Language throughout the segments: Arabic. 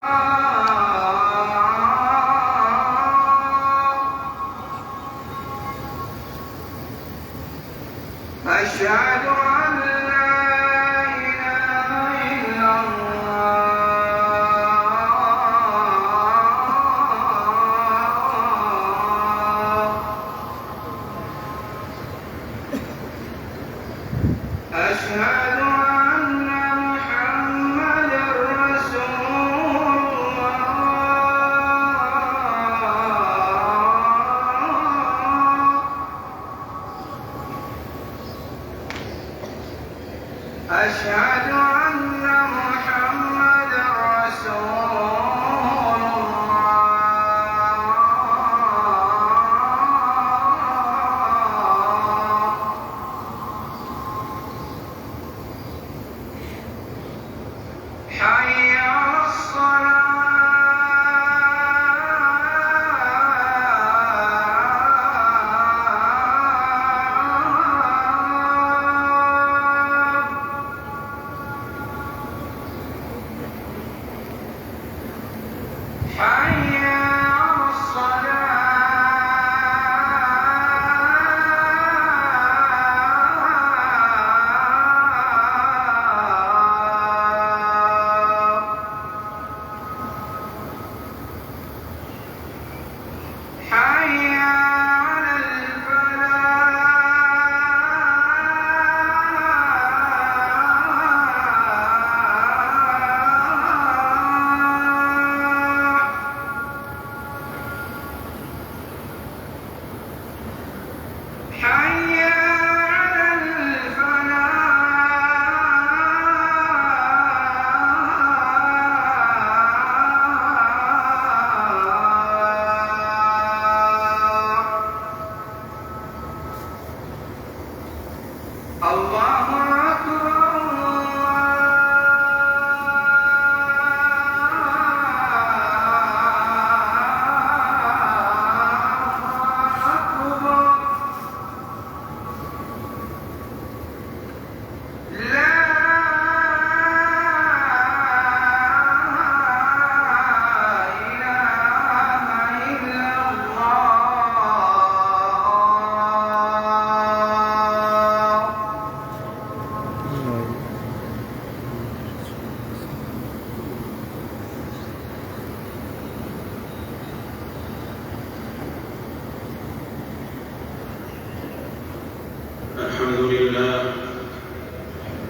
أشهد أن لا إله إلا الله. أشهد أن محمدًا رسول الله. أشهد أن محمدًا رسول الله. حي على الصلاة. حي على الصلاة. حي على الفلاح. حي على الفلاح. الله أكبر. لا إله إلا الله.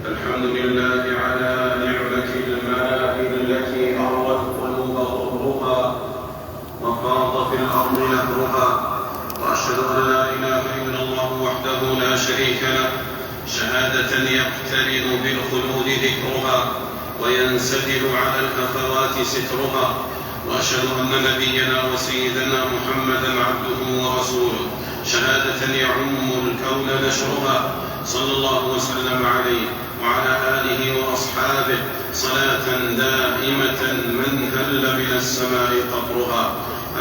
الحمد لله على نعمة الماء التي أروت قلوب ضرها وفاض في الأرض نهرها، وأشهد أن لا إله إلا الله وحده لا شريك له شهادة يقترن بالخلود ذكرها وينسدل على الهفوات سترها، وأشهد أن نبينا وسيدنا محمدًا عبده ورسوله شهادة يعم الكون نشرها، صلى الله وسلم عليه وعلى آله وأصحابه صلاة دائمة من هل من السماء قطرها.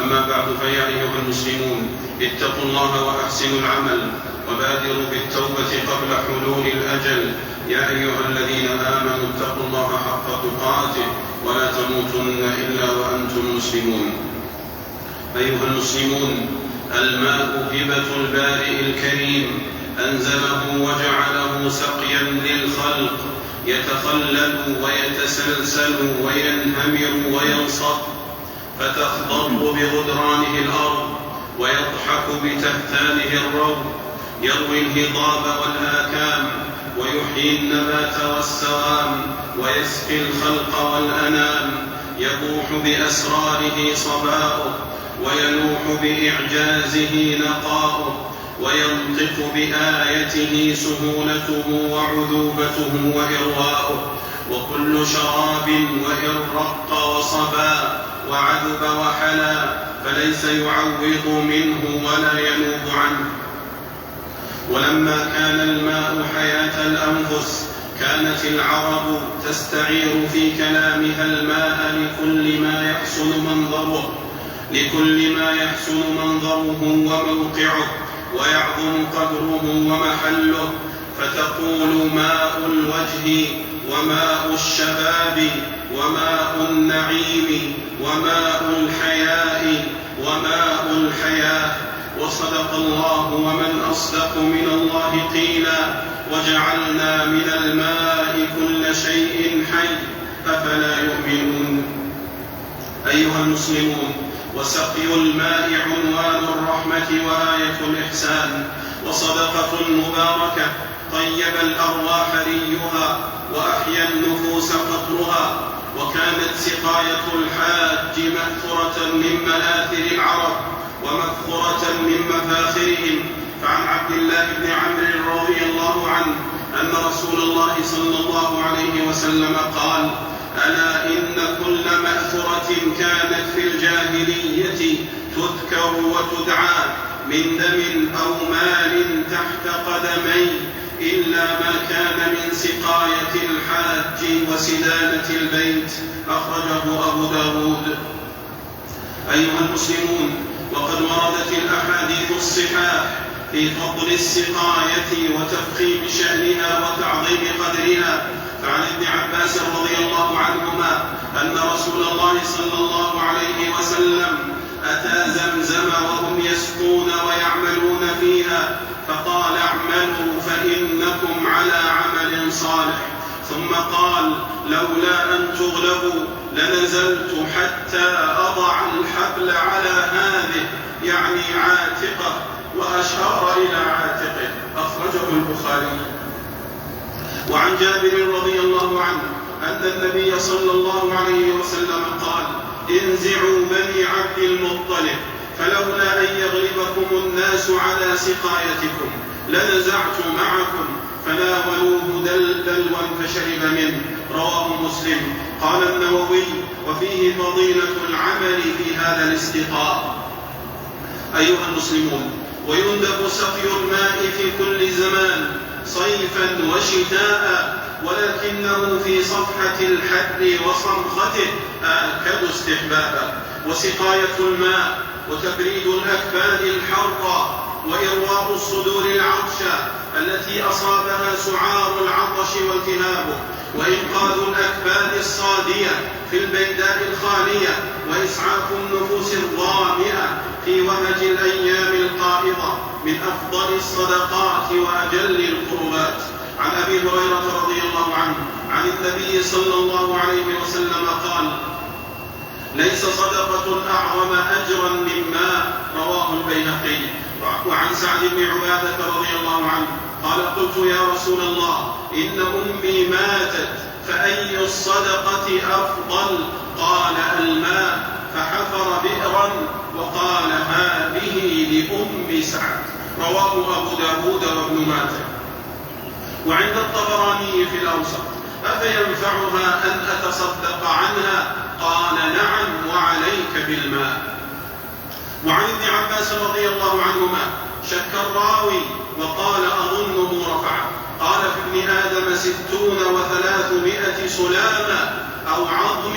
أما بعد، فيا أيها المسلمون، اتقوا الله وأحسنوا العمل وبادروا بالتوبة قبل حلول الأجل. يا أيها الذين آمنوا اتقوا الله حق تقاته ولا تموتن إلا وأنتم مسلمون. أيها المسلمون، الماء هبة البارئ الكريم، أنزله وجعله سقيا للخلق، يتخلل ويتسلسل وينهمر وينصب، فتخضر بغدرانه الأرض ويضحك بتهتانه الروض، يروي الهضاب والآكام ويحيي النبات والسوام ويسقي الخلق والأنام، يبوح بأسراره صباؤه ويلوح بإعجازه نقاؤه، وينطق بآيته سهولته وعذوبته وإرواؤه، وكل شراب وإن رق وصبا وعذب وحلا فليس يعوض منه ولا ينوب عنه. ولما كان الماء حياة الأنفس كانت العرب تستعير في كلامها الماء لكل ما يحسن منظره وموقعه ويعظم قدره ومحله، فتقول ماء الوجه وماء الشباب وماء النعيم وماء الحياء وماء الحياة. وصدق الله ومن أصدق من الله قيلا. وجعلنا من الماء كل شيء حي أفلا يؤمنون. أيها المسلمون، وسقي الماء عنوان الرحمة وآية الإحسان، وصدقة مباركة طيب الأرواح ريها وأحيا النفوس قطرها. وكانت سقاية الحاج مأثرة من مآثر العرب ومذخرة من مفاخرهم. فعن عبد الله بن عمرو رضي الله عنه أن رسول الله صلى الله عليه وسلم قال: ألا إن كل مأثرة كانت في الجاهلية تذكر وتدعى من دم أو مال تحت قدمي إلا ما كان من سقاية الحاج وسدانة البيت. أخرجه أبو داود. أيها المسلمون، وقد وردت الأحاديث الصحاح في فضل السقاية وتفخيم شأنها وتعظيم قدرها. فعن ابن عباس رضي الله عنهما أن رسول الله صلى الله عليه وسلم أتى زمزم وهم يسقون ويعملون فيها فقال: اعملوا فإنكم على عمل صالح. ثم قال: لولا أن تغلبوا لنزلت حتى أضع الحبل على هذه، يعني عاتقه، وأشار إلى عاتقه. أخرجه البخاري. وعن جابر رضي الله عنه أن النبي صلى الله عليه وسلم قال: انزعوا بني عبد المطلب فلولا أن يغلبكم الناس على سقايتكم لنزعت معكم، فناولوه دلوا فشرب منه. رواه مسلم. قال النووي: وفيه فضيلة العمل في هذا الاستقاء. أيها المسلمون، ويندب سقي الماء في كل زمان صيفا وشتاء، ولكنه في صفحة الحد وصمخته آكد استحبابا. وسقاية الماء وتبريد الأكباد الحارة وإرواء الصدور العطشة التي أصابها سعار العطش والتهابه، وإنقاذ الأكباد الصادية في البيداء الخالية، وإسعاف النفوس الظامئة في وهج الأيام القائضة من أفضل الصدقات وأجل القربات. عن أبي هريرة رضي الله عنه عن النبي صلى الله عليه وسلم قال: ليس صدقة أعظم أجرا مما رواه البيهقي. وعن سعد بن عبادة رضي الله عنه قال: قلت يا رسول الله إن أمي ماتت فأي الصدقة أفضل؟ قال: الماء. فحفر بئرا وقال: هذه لأم سعد. رواه أبو داود وابن ماجه. وعند الطبراني في الأوسط: أفينفعها أن أتصدق عنها؟ قال: نعم، وعليك بالماء. وعن ابن عباس رضي الله عنهما شك الراوي وقال: أظنه رفعه. قال: في ابن آدم 60 و300 سلامة أو عظم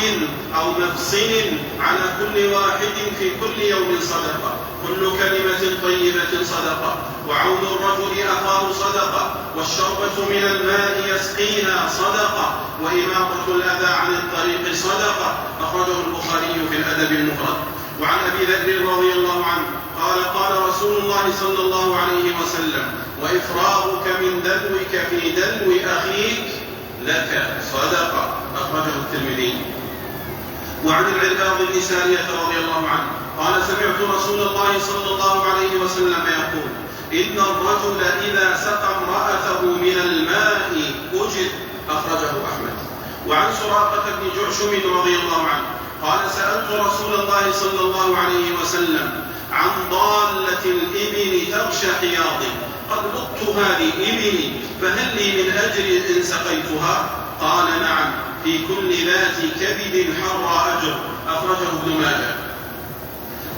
أو مفصل، على كل واحد في كل يوم صدقة، كل كلمة طيبة صدقة، وعون الرجل أخاه صدقة، والشربة من الماء يسقينا صدقة، وإماطة الأذى عن الطريق صدقة. أخرجه البخاري في الأدب المفرد. وعن أبي ذر رضي الله عنه قال: قال رسول الله صلى الله عليه وسلم: وإفراغك من دلوك في دلو أخيك لك صدقة. أخرجه الترمذي. وعن العرباض بن سارية رضي الله عنه قال: سمعت رسول الله صلى الله عليه وسلم يقول: إن الرجل إذا سقى امرأته من الماء أجر. أخرجه أحمد. وعن سراقة بن جعشم رضي الله عنه قال: سألت رسول الله صلى الله عليه وسلم عن ضالة الإبل تغشى حياضي، قد لطت هذه إبلي فهل لي من أجر إن سقيتها؟ قال: نعم، في كل ذات كبد حر أجر. أخرجه ابن ماجه.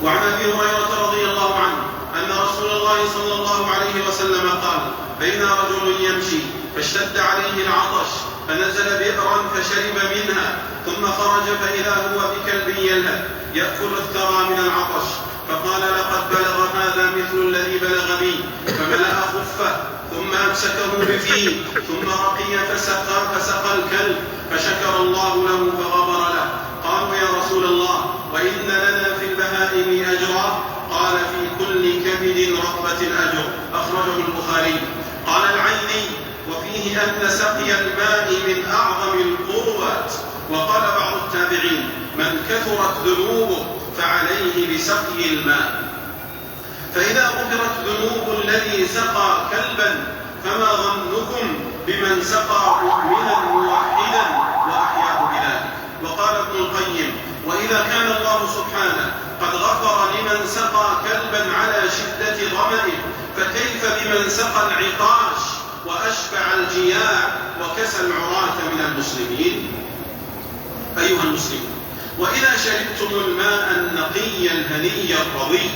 وعن أبي هريرة رضي الله عنه أن رسول الله صلى الله عليه وسلم قال: بين رجل يمشي فاشتد عليه العطش فنزل بئرا فشرب منها، ثم خرج فإذا هو بكلب يلهث يأكل الثرى من العطش، فقال: لقد بلغ هذا مثل الذي بلغ بي، فملأ خفه ثم أمسكه بفيه، ثم رقي فسقى الكلب فشكر الله له فغفر له. قالوا يا رسول الله وإن لنا في البهائم أجرا؟ قال في كل كبد رطبة أجر. أخرجه البخاري. قال العيني وفيه أن سقي الماء من أعظم القربات. وقال بعض التابعين من كثرت ذنوبه فعليه بسقي الماء. فإذا غفرت ذنوب الذي سقى كلبا فما ظنكم بمن سقى مؤمنا موحدا وأحياه بذلك. وقال ابن القيم وإذا كان الله سبحانه قد غفر لمن سقى كلبا على شدة ظمئه فكيف بمن سقى العطاش وأشبع الجياع وكسى العراة من المسلمين؟ أيها المسلمون، وإذا شربتم الماء النقي الهني الرضي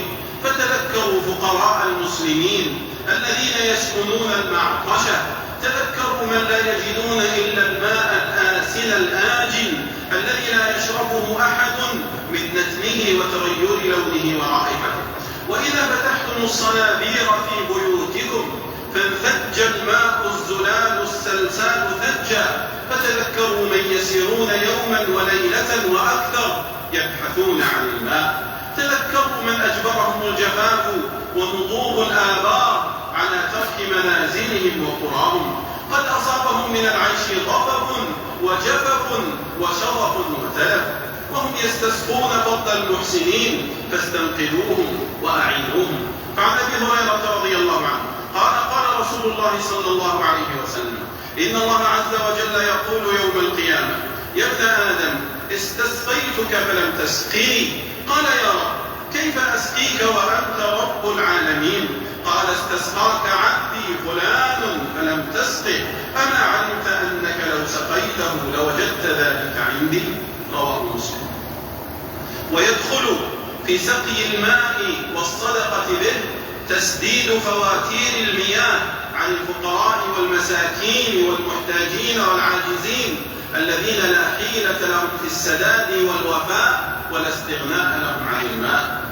فتذكروا فقراء المسلمين الذين يسكنون المعطشة، تذكروا من لا يجدون إلا الماء الآسن الآجن الذي لا يشربه أحد من نتنه وتغير لونه ورائحته. وإذا فتحتم الصنابير في بيوتكم فانفج الماء الزلال السلسال ثجا فتذكروا من يسيرون يوما وليلة وأكثر يبحثون عن الماء. تذكروا من أجبرهم الجفاف ونضوب الآبار على ترك منازلهم وقراهم. قد أصابهم من العيش ضبب وجفف وشرف وتلف وهم يستسقون فضل المحسنين فاستنقذوهم وأعينوهم. فعن أبي هريرة رضي الله عنه قال رسول الله صلى الله عليه وسلم إن الله عز وجل يقول يوم القيامة يا ابن آدم استسقيتك فلم تسقني. قال يا رب كيف أسقيك وأنت رب العالمين؟ قال استسقاك عبدي فلان فلم تسقه أما علمت أنك لو سقيته لوجدت ذلك عندي؟ رواه مسلم. ويدخل في سقي الماء والصدقة به تسديد فواتير المياه عن الفقراء والمساكين والمحتاجين والعاجزين الذين لا حيلة لهم في السداد والوفاء ولا استغناء لهم عن الماء.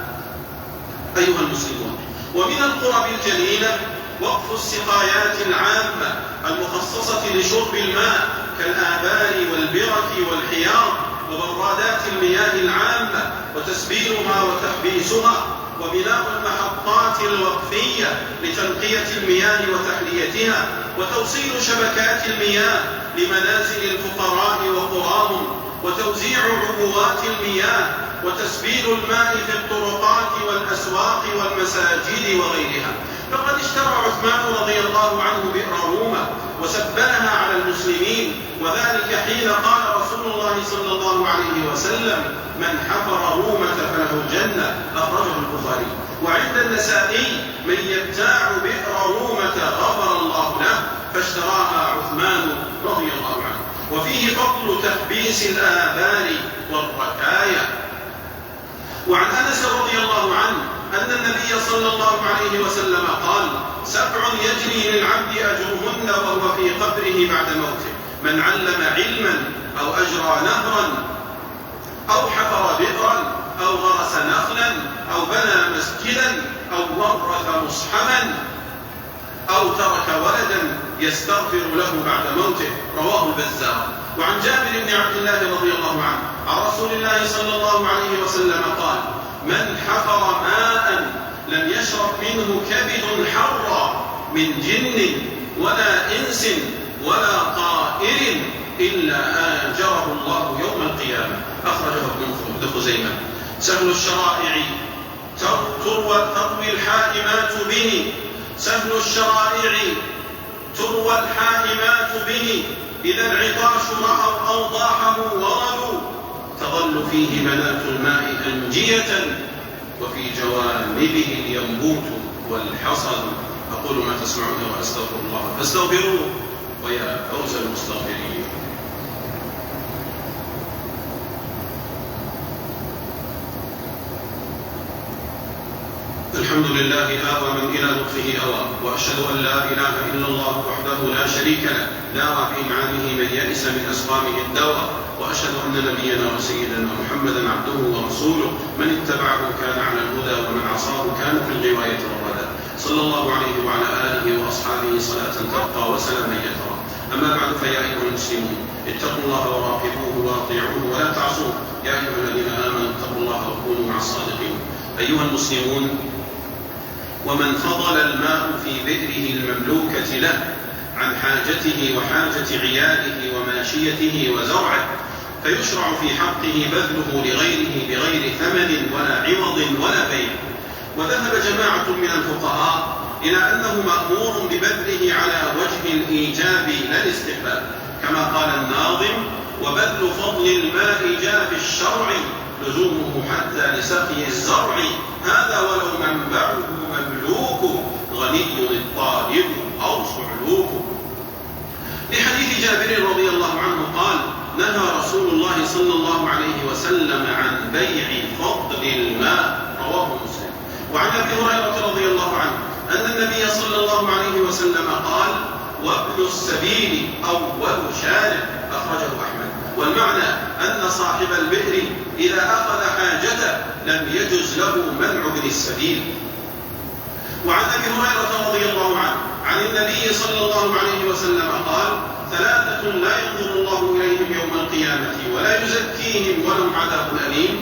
أيها المسلمون، ومن القرب الجليلة وقف السقايات العامة المخصصة لشرب الماء كالآبار والبرك والحياض وبرادات المياه العامة وتسبيلها وتحبيسها، وبناء المحطات الوقفية لتنقية المياه وتحليتها، وتوصيل شبكات المياه لمنازل الفقراء وقراهم، وتوزيع عبوات المياه، وتسبيل الماء في الطرقات والأسواق والمساجد وغيرها. فقد اشترى عثمان رضي الله عنه بئر رومة وسبلها على المسلمين، وذلك حين قال رسول الله صلى الله عليه وسلم من حفر رومة فله الجنة. أخرجه البخاري. وعند النسائي من يبتاع بئر رومة غفر الله له، فاشتراها عثمان رضي الله عنه. وفيه فضل تحبيس الآبار والركايا. وعن أنس رضي الله عنه أن النبي صلى الله عليه وسلم قال 7 يجري للعبد أجرهن وهو في قبره بعد موته: من علم علما أو أجرى نهرا أو حفر بئرا أو غرس نخلا أو بنى مسجدا أو ورث مصحفا أو ترك ولدا يستغفر له بعد موته. رواه البزار. وعن جابر بن عبد الله رضي الله عنه عن رسول الله صلى الله عليه وسلم قال من حفر ماء لم يشرب منه كبد حرا من جن ولا إنس ولا طائر إلا آجره الله يوم القيامة. أخرجه ابن خزيمة. سهل الشرائع تروى الحائمات به. سهل الشرائع تروى الحائمات به. إذا العطاش رأوا أوضاحه وردوا تظل فيه منات الماء أنجية وفي جوانبه الينبوت والحصد. أقول ما تسمعون وأستغفر الله فاستغفروه ويا فوز المستغفرين. الحمد لله آوى من إلى لطفه أوى، وأشهد أن لا إله إلا الله وحده لا شريك له داوى في إمعانه من يئس من أسقامه الدواء، وأشهد أن نبينا وسيدنا محمدا عبده ورسوله من اتبعه كان على الهدى ومن عصاه كان في الغواية والردى. صلى الله عليه وعلى آله وأصحابه صلاة تبقى وسلاما يترى. أما بعد، فيا أيها المسلمون اتقوا الله وراقبوه واطيعوه ولا تعصوه. يا أيها الذين آمنوا اتقوا الله وكونوا مع الصادقين. أيها المسلمون، ومن فضل الماء في بئره المملوكة له عن حاجته وحاجة عياله وماشيته وزرعه، فيشرع في حقه بذله لغيره بغير ثمن ولا عوض ولا بيع. وذهب جماعة من الفقهاء إلى أنه مأمور ببذله على وجه الإيجاب لا الاستحباب، كما قال الناظم: وبذل فضل الماء جاء في الشرع لزومه حتى لسقي الزرع، هذا ولو منبعه مملوك غني الطالب أو صعلوك. لحديث جابر رضي الله عنه قال: نهى رسول الله صلى الله عليه وسلم عن بيع فضل الماء، رواه مسلم. وعن ابي هريره رضي الله عنه ان النبي صلى الله عليه وسلم قال: وابن السبيل اول شارب، اخرجه احمد. والمعنى ان صاحب البئر اذا اخذ حاجته لم يجز له منع ابن السبيل. وعن ابي هريره رضي الله عنه عن النبي صلى الله عليه وسلم قال: ثلاثة لا ينظر الله إليهم يوم القيامة ولا يزكيهم ولهم عذاب أليم: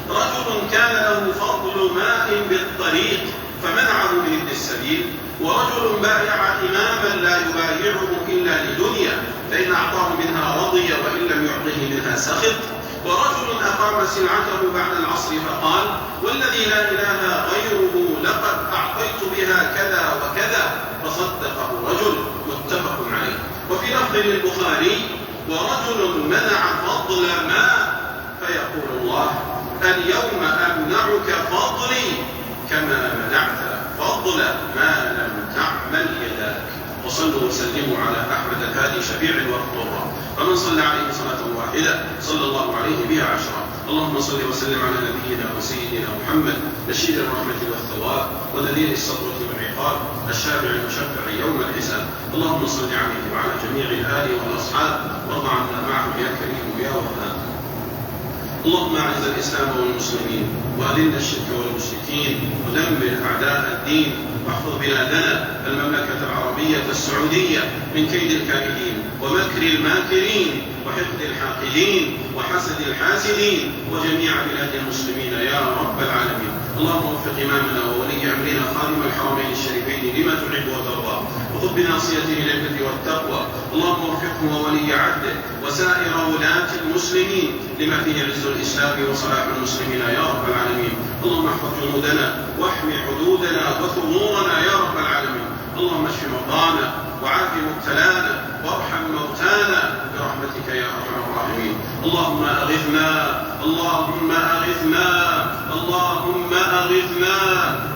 رجل كان له فضل ماء بالطريق فمنعه من ابن السبيل، ورجل بايع إماما لا يبايعه إلا لدنيا فإن أعطاه منها رضي وإن لم يعطه منها سخط، ورجل أقام سلعته بعد العصر فقال: والذي لا إله غيره لقد أعطيت بها كذا وكذا، فصدقه رجل، متفق عليه. وفي لفظ للبخاري: ورجل منع فضل ماء فيقول الله: اليوم أمنعك فضلي كما منعت فضل ما لم تعمل يداك. وصلوا وسلموا على أحمد الهادي شفيع الوقت، فمن صلى عليه صلاة واحدة صلى الله عليه بها عشرة. اللهم صل وسلم على نبينا وسيدنا محمد بشير الرحمة والثواب ونذير السطوة والعقاب الشافع المشفع يوم الحساب. اللهم صل عليه وعلى جميع الآل والأصحاب وارض عنا معهم يا كريم يا وهاب. اللهم اعز الإسلام والمسلمين وأذل الشرك والمشركين ودمر أعداء الدين، واحفظ بلادنا المملكة العربية السعودية من كيد الكائدين ومكر الماكرين وحقد الحاقدين وحسد الحاسدين وجميع بلاد المسلمين يا رب العالمين. اللهم وفق إمامنا وولي أمرنا خادم الحرمين الشريفين لما تحب وترضى، وخذ بناصيته للبر والتقوى. اللهم وفقه وولي عهده وسائر ولاة المسلمين لما فيه عز الإسلام وصلاح المسلمين يا رب العالمين. اللهم احفظ جنودنا واحم حدودنا وثغورنا يا رب العالمين. اللهم اشف مرضانا وعاف مبتلانا وارحم موتانا برحمتك يا ارحم الراحمين. اللهم اغثنا، اللهم اغثنا، اللهم اغثنا،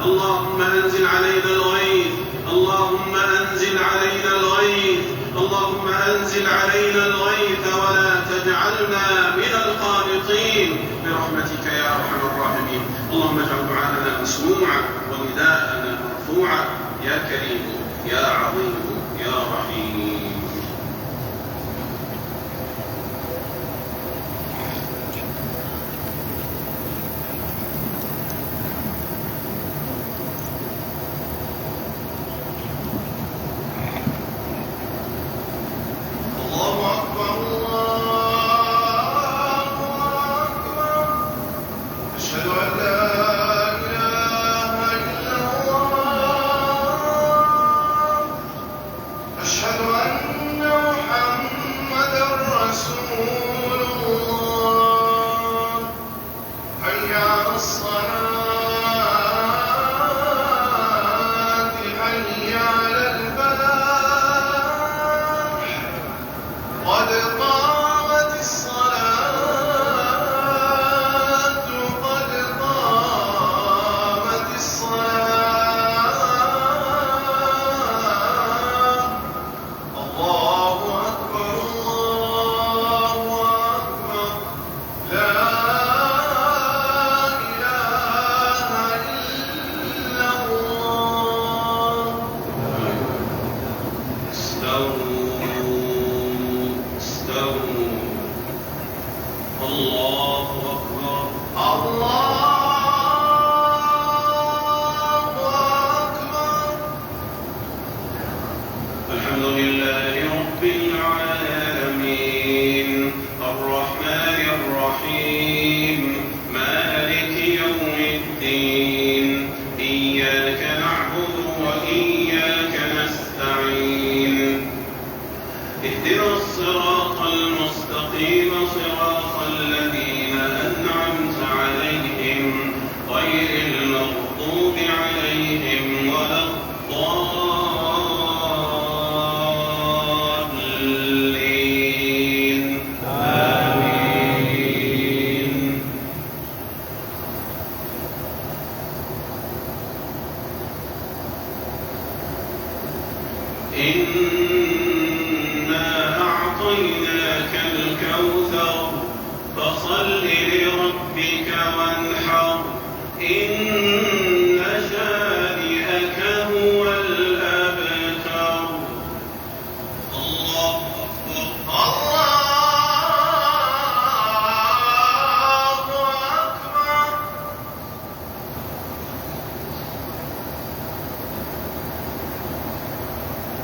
اللهم انزل علينا الغيث، اللهم انزل علينا الغيث، اللهم انزل علينا الغيث ولا تجعلنا من القانطين برحمتك يا ارحم الراحمين. اللهم اجعل دعاءنا مسموعا ونداءنا مرفوعا يا كريم يا عظيم يا رحيم. الله أكبر الله أكبر، أشهد أن لا إله إلا الله، أشهد أن محمدا رسول الله، حي على الصلاة، حي على الفلاح، قد قامت الصلاة، قد قامت الصلاة. الله أكبر الله أكبر، لا إله إنا أعطيناك الكوثر فصل لربك وانحر إن شانئك هو الأبتر. الله أكبر. الله أكبر.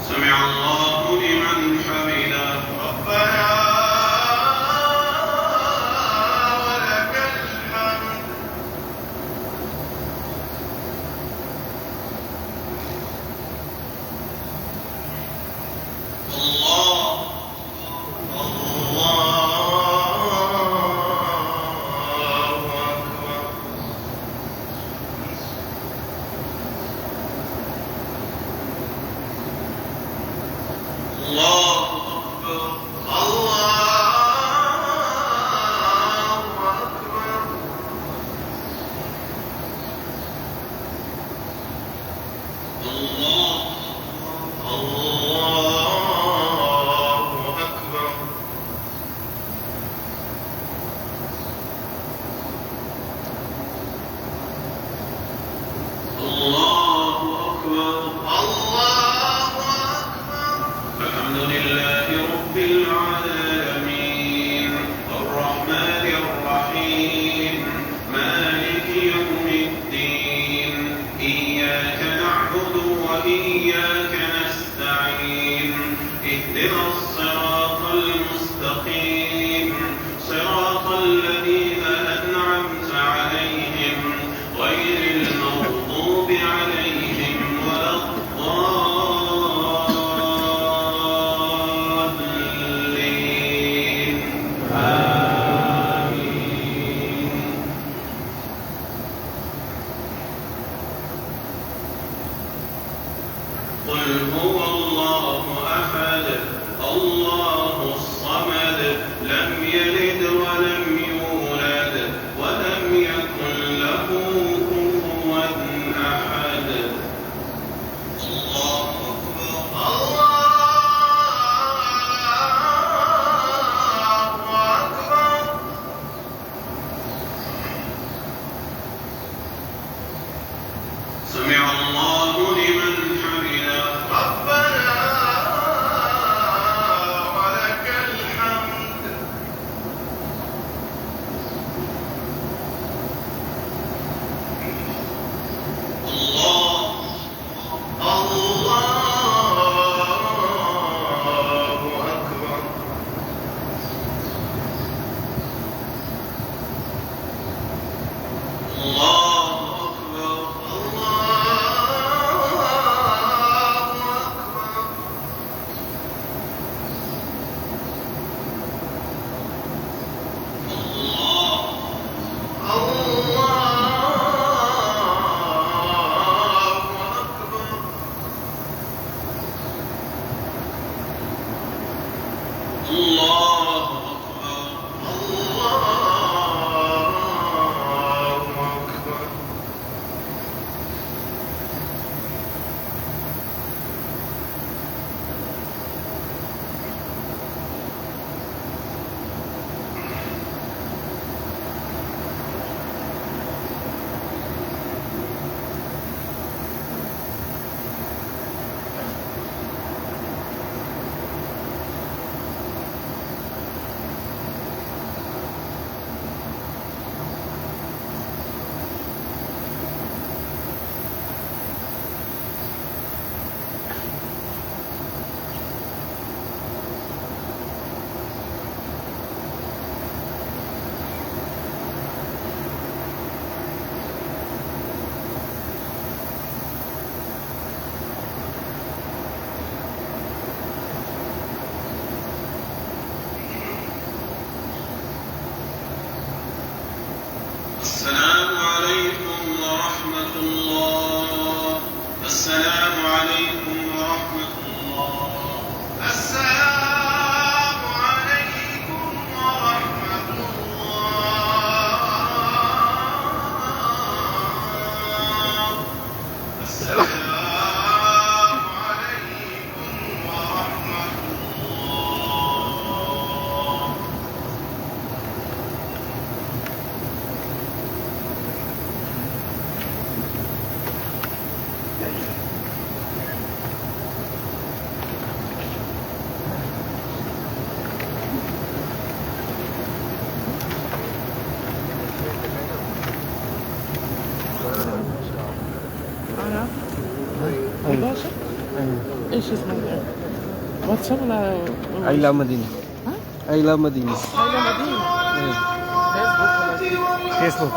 سمع الله لمن حمده. ربنا ولك الحمد. الله الحمد لله رب العالمين الرحمن الرحيم مالك يوم الدين إياك نعبد وإياك نستعين اهدنا الصراط المستقيم صراط الذين أنعمت عليهم غير المغضوب عليهم ولا الضالين. آمين. قل هو الله أحد الله الصمد لم يلد ولم يولد ولم يكن له كفوا أحد. الله أكبر. سمع الله لمن حمده. ربنا ولك الحمد. الله أكبر. الله أكبر. الله أكبر. أيوة. 11. أيوة. ايش اسمه؟ واتساب ولا I love مدينة. ها؟ I love مدينة. هاي مدينة. أيوة. فيسبوك ولا فيسبوك.